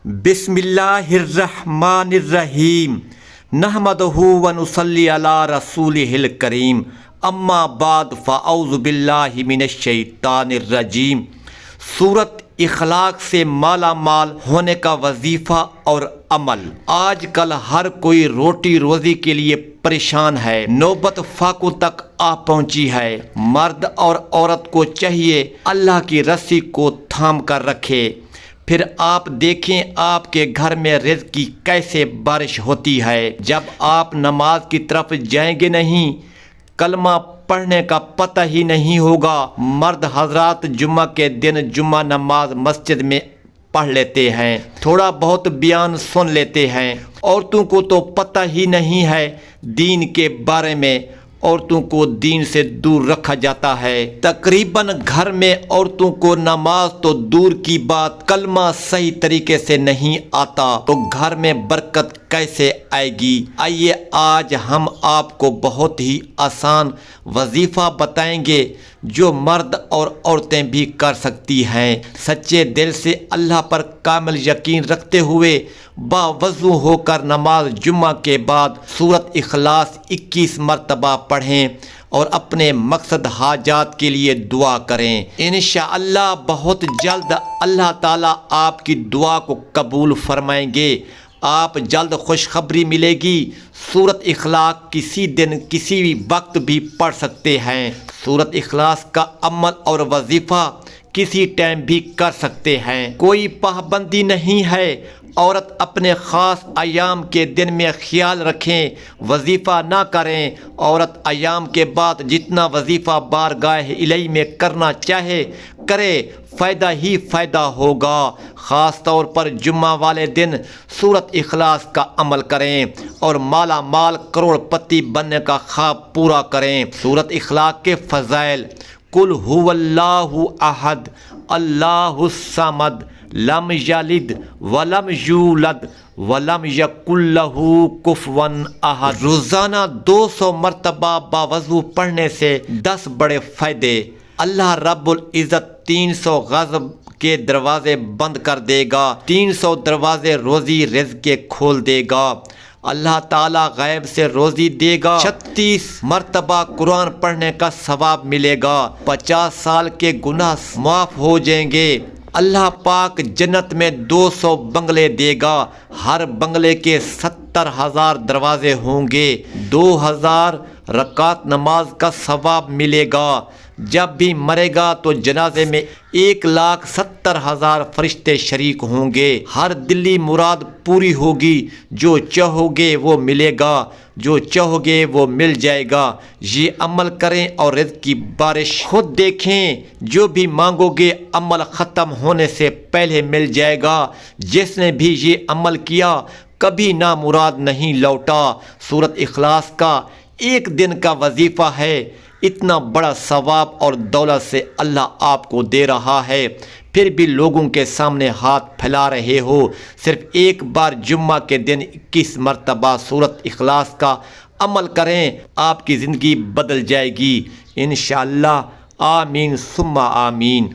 بسم اللہ الرحمن الرحیم نحمدہ ونصلی علی رسولہ الکریم اما بعد فاعوذ باللہ من الشیطان الرجیم۔ سورت اخلاق سے مالا مال ہونے کا وظیفہ اور عمل۔ آج کل ہر کوئی روٹی روزی کے لیے پریشان ہے، نوبت فاقوں تک آ پہنچی ہے۔ مرد اور عورت کو چاہیے اللہ کی رسی کو تھام کر رکھے، پھر آپ دیکھیں آپ کے گھر میں رزق کی کیسے بارش ہوتی ہے۔ جب آپ نماز کی طرف جائیں گے نہیں، کلمہ پڑھنے کا پتہ ہی نہیں ہوگا۔ مرد حضرات جمعہ کے دن جمعہ نماز مسجد میں پڑھ لیتے ہیں، تھوڑا بہت بیان سن لیتے ہیں۔ عورتوں کو تو پتہ ہی نہیں ہے دین کے بارے میں، عورتوں کو دین سے دور رکھا جاتا ہے۔ تقریباً گھر میں عورتوں کو نماز تو دور کی بات کلمہ صحیح طریقے سے نہیں آتا، تو گھر میں برکت کیسے آئے گی؟ آئیے آج ہم آپ کو بہت ہی آسان وظیفہ بتائیں گے جو مرد اور عورتیں بھی کر سکتی ہیں۔ سچے دل سے اللہ پر کامل یقین رکھتے ہوئے باوضو ہو کر نماز جمعہ کے بعد سورت اخلاص 21 مرتبہ پڑھیں اور اپنے مقصد حاجات کے لیے دعا کریں۔ انشاءاللہ بہت جلد اللہ تعالیٰ آپ کی دعا کو قبول فرمائیں گے۔ آپ جلد خوشخبری ملے گی۔ سورت اخلاص کسی دن کسی بھی وقت بھی پڑھ سکتے ہیں۔ سورت اخلاص کا عمل اور وظیفہ کسی ٹائم بھی کر سکتے ہیں، کوئی پابندی نہیں ہے۔ عورت اپنے خاص ایام کے دن میں خیال رکھیں، وظیفہ نہ کریں۔ عورت ایام کے بعد جتنا وظیفہ بارگاہ الہی میں کرنا چاہے کرے، فائدہ ہی فائدہ ہوگا۔ خاص طور پر جمعہ والے دن سورت اخلاص کا عمل کریں اور مالا مال کروڑ پتی بننے کا خواب پورا کریں۔ سورت اخلاص کے فضائل: قل هو اللہ احد اللہ الصمد لم یلد ولم یولد ولم یکن لہ کفوا احد۔ روزانہ 200 مرتبہ باوضو پڑھنے سے 10 بڑے فائدے۔ اللہ رب العزت 300 غضب کے دروازے بند کر دے گا، 300 دروازے روزی رزق کے کھول دے گا۔ اللہ تعالیٰ غیب سے روزی دے گا، 36 مرتبہ قرآن پڑھنے کا ثواب ملے گا، 50 سال کے گناہ معاف ہو جائیں گے۔ اللہ پاک جنت میں 200 بنگلے دے گا، ہر بنگلے کے 70,000 دروازے ہوں گے، 2000 رکعت نماز کا ثواب ملے گا۔ جب بھی مرے گا تو جنازے میں 1,70,000 فرشتے شریک ہوں گے۔ ہر دلی مراد پوری ہوگی، جو چاہو گے وہ ملے گا، جو چاہو گے وہ مل جائے گا۔ یہ عمل کریں اور رزق کی بارش خود دیکھیں، جو بھی مانگو گے عمل ختم ہونے سے پہلے مل جائے گا۔ جس نے بھی یہ عمل کیا کبھی نامراد نہیں لوٹا۔ سورت اخلاص کا ایک دن کا وظیفہ ہے، اتنا بڑا ثواب اور دولت سے اللہ آپ کو دے رہا ہے، پھر بھی لوگوں کے سامنے ہاتھ پھیلا رہے ہو۔ صرف ایک بار جمعہ کے دن 21 مرتبہ سورت اخلاص کا عمل کریں، آپ کی زندگی بدل جائے گی انشاءاللہ۔ آمین ثم آمین۔